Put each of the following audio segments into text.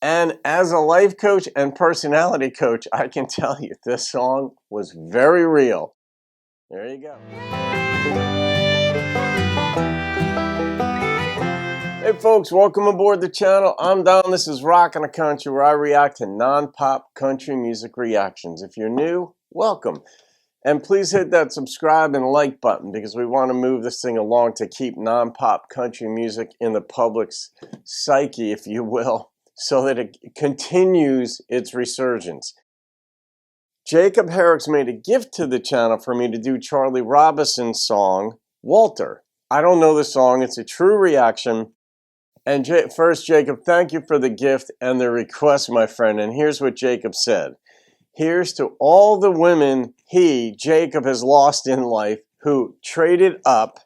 And as a life coach and personality coach, I can tell you this song was very real. There you go. Hey folks, welcome aboard the channel. I'm Don. This is Rockin' a Country, where I react to non-pop country music reactions. If you're new, welcome. And please hit that subscribe and like button, because we want to move this thing along to keep non-pop country music in the public's psyche, if you will, so that it continues its resurgence. Jacob Herrick's made a gift to the channel for me to do Charlie Robison's song, Walter. I don't know the song. It's a true reaction. And first, Jacob, thank you for the gift and the request, my friend. And here's what Jacob said. Here's to all the women Jacob, has lost in life who traded up,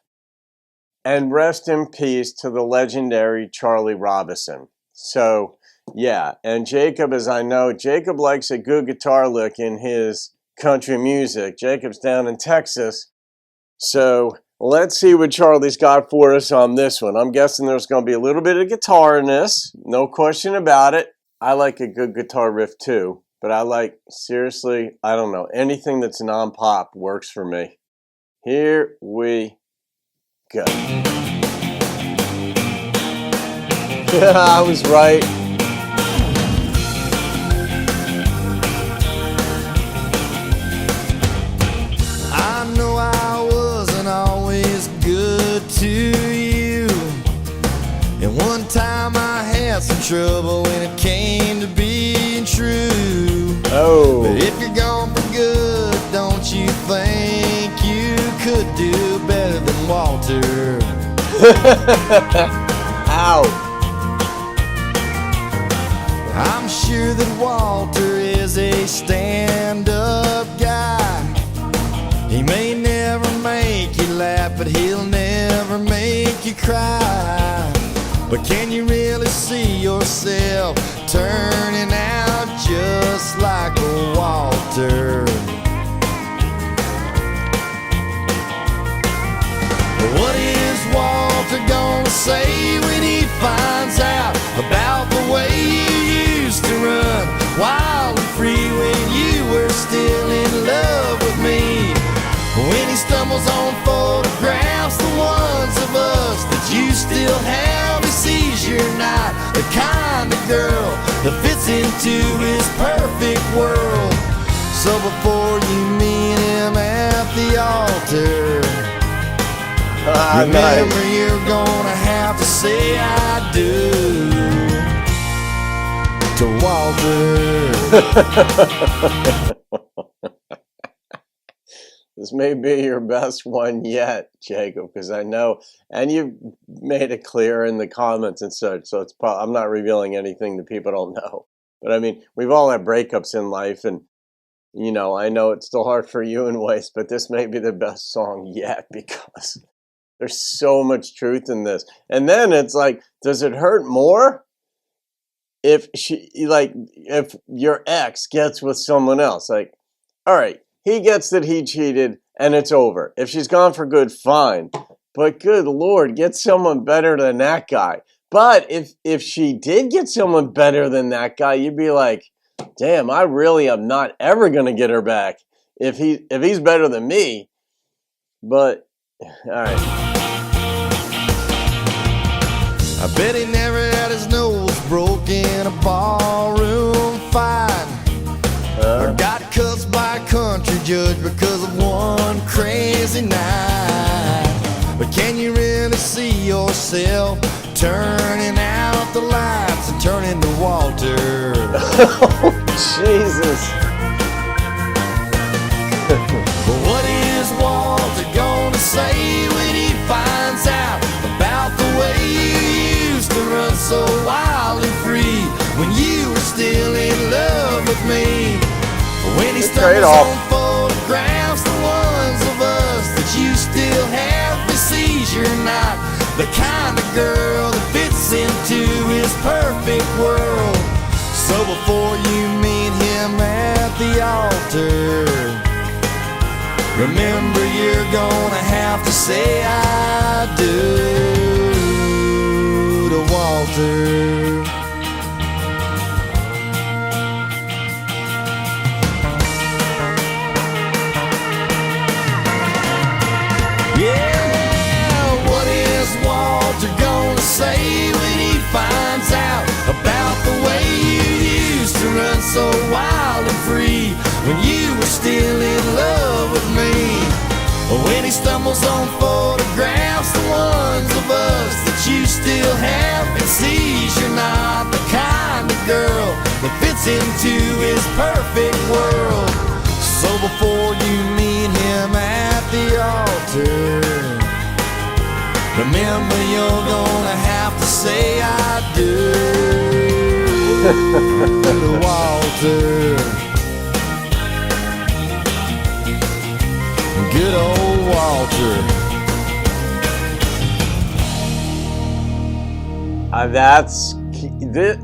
and rest in peace to the legendary Charlie Robison. So, yeah, and Jacob, as I know, Jacob likes a good guitar lick in his country music. Jacob's down in Texas. So let's see what Charlie's got for us on this one. I'm guessing there's going to be a little bit of guitar in this. No question about it. I like a good guitar riff too. But I like, seriously, I don't know, anything that's non-pop works for me. Here we go. I was right. I know I wasn't always good to you, and one time I had some trouble when it came to being true. Oh. But if you're gone for good, don't you think you could do better than Walter? Ow. I'm sure that Walter is a stand-up guy. He may never make you laugh, but he'll never make you cry. But can you really see yourself turning out just like a Walter? What is Walter gonna say when he finds out about the way you used to run wild and free when you were still in love with me? When he stumbles on photographs, the ones of us that you still have, he sees you're not the kind of girl that fits into his perfect world. So before you meet him at the altar, remember nice. You're gonna have to say I do to Walter. This may be your best one yet, Jacob, because I know, and you've made it clear in the comments and such, so it's I'm not revealing anything that people don't know. But I mean, we've all had breakups in life, and, you know, I know it's still hard for you in ways, but this may be the best song yet, because there's so much truth in this. And then it's like, does it hurt more if if your ex gets with someone else? Like, all right, he gets that he cheated and it's over. If she's gone for good, fine. But good Lord, get someone better than that guy. But if she did get someone better than that guy, you'd be like, damn, I really am not ever going to get her back if he's better than me. But, all right. I bet he never had his nose broke in a ballroom fight, or got cussed by a country judge because of one crazy night. But can you really see yourself turning out the lights and turning to Walter? Oh, Jesus. But what is Walter gonna say when he finds out about the way you used to run so wild and free when you were still in love with me? When he stumbles on photographs, the ones of us that you still have, he sees you're not the kind of girl that fits into his perfect world. So before you meet him at the altar, remember you're gonna have to say I do to Walter. free when you were still in love with me. When he stumbles on photographs, the ones of us that you still have, and sees you're not the kind of girl that fits into his perfect world. So before you meet him at the altar, remember you're gonna have to say I do to Walter. Good old Walter. That's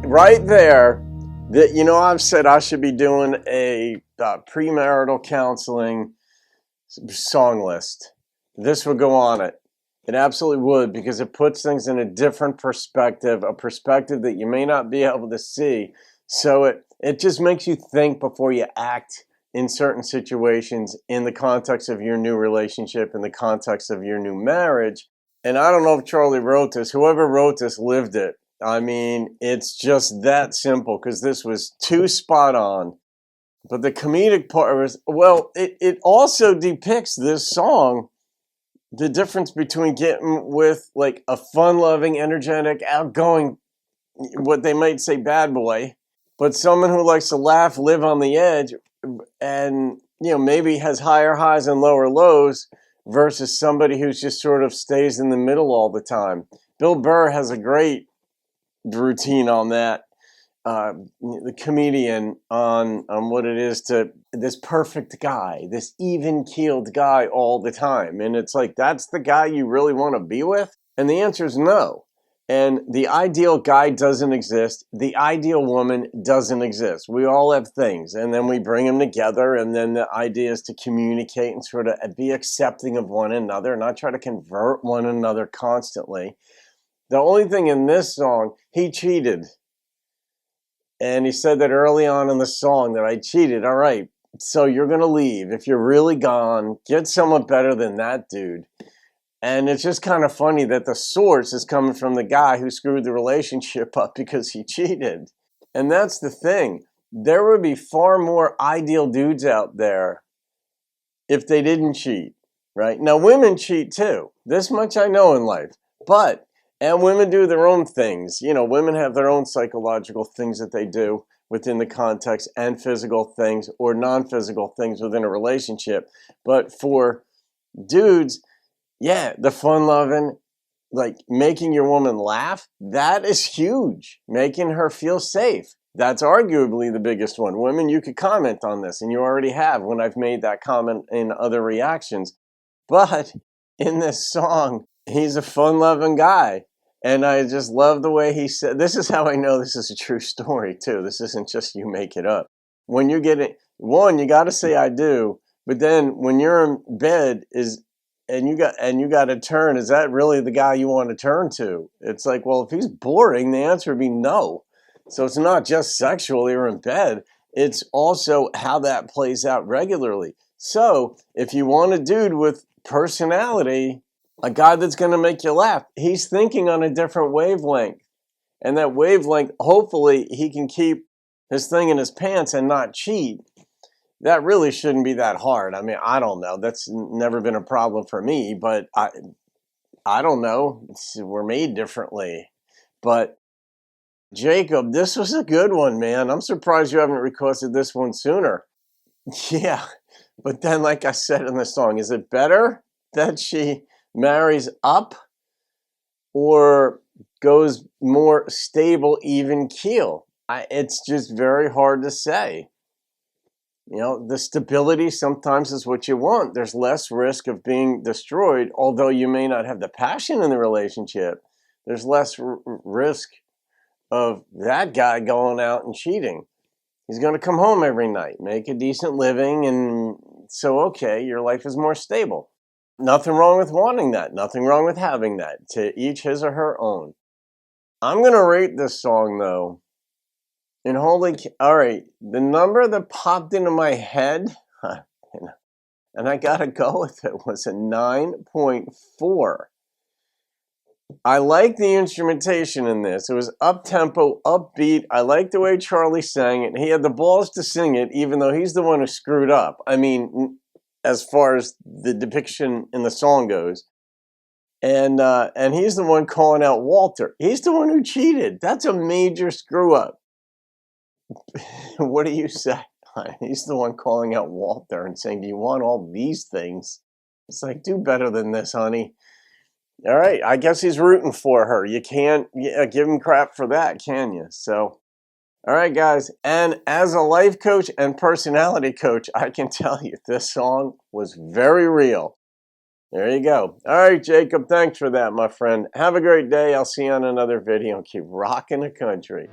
right there. That, you know, I've said I should be doing a premarital counseling song list. This would go on it. It absolutely would, because it puts things in a different perspective, a perspective that you may not be able to see. So it just makes you think before you act in certain situations, in the context of your new relationship, in the context of your new marriage. And I don't know if Charlie wrote this. Whoever wrote this lived it. I mean, it's just that simple, because this was too spot on. But the comedic part was, well, it also depicts this song, the difference between getting with like a fun-loving, energetic, outgoing, what they might say bad boy, but someone who likes to laugh, live on the edge, and, you know, maybe has higher highs and lower lows, versus somebody who just sort of stays in the middle all the time. Bill Burr has a great routine on that, the comedian, on what it is to this perfect guy, this even-keeled guy all the time. And it's like, that's the guy you really want to be with? And the answer is no. And the ideal guy doesn't exist. The ideal woman doesn't exist. We all have things, and then we bring them together, and then the idea is to communicate and sort of be accepting of one another, not try to convert one another constantly. The only thing in this song, he cheated. And he said that early on in the song, that I cheated. All right, so you're going to leave. If you're really gone, get someone better than that dude. And it's just kind of funny that the source is coming from the guy who screwed the relationship up because he cheated. And that's the thing. There would be far more ideal dudes out there if they didn't cheat, right? Now, women cheat too. This much I know in life. And women do their own things. You know, women have their own psychological things that they do within the context, and physical things or non-physical things within a relationship. But for dudes, yeah, the fun-loving, like making your woman laugh, that is huge. Making her feel safe. That's arguably the biggest one. Women, you could comment on this, and you already have when I've made that comment in other reactions. But in this song, he's a fun-loving guy. And I just love the way he said, this is how I know this is a true story, too. This isn't just you make it up. When you're getting, one, you got to say I do. But then when you're in bed, and you got to turn, is that really the guy you want to turn to? It's like, well, if he's boring, the answer would be no. So it's not just sexually or in bed. It's also how that plays out regularly. So if you want a dude with personality, a guy that's going to make you laugh, he's thinking on a different wavelength. And that wavelength, hopefully he can keep his thing in his pants and not cheat. That really shouldn't be that hard. I mean, I don't know. That's never been a problem for me, but I don't know. We're made differently. But Jacob, this was a good one, man. I'm surprised you haven't requested this one sooner. Yeah, but then, like I said in the song, is it better that she marries up or goes more stable, even keel? It's just very hard to say. You know, the stability sometimes is what you want. There's less risk of being destroyed, although you may not have the passion in the relationship. There's less risk of that guy going out and cheating. He's going to come home every night, make a decent living, and so, okay, your life is more stable. Nothing wrong with wanting that. Nothing wrong with having that. To each his or her own. I'm going to rate this song, though. And all right, the number that popped into my head, and I got to go with it, was a 9.4. I like the instrumentation in this. It was up-tempo, upbeat. I like the way Charlie sang it. He had the balls to sing it, even though he's the one who screwed up. I mean, as far as the depiction in the song goes. And he's the one calling out Walter. He's the one who cheated. That's a major screw-up. What do you say? He's the one calling out Walter and saying, do you want all these things? It's like, do better than this, honey. All right, I guess he's rooting for her. You can't give him crap for that, can you? So, all right, guys. And as a life coach and personality coach, I can tell you this song was very real. There you go. All right, Jacob, thanks for that, my friend. Have a great day. I'll see you on another video. Keep rocking the country.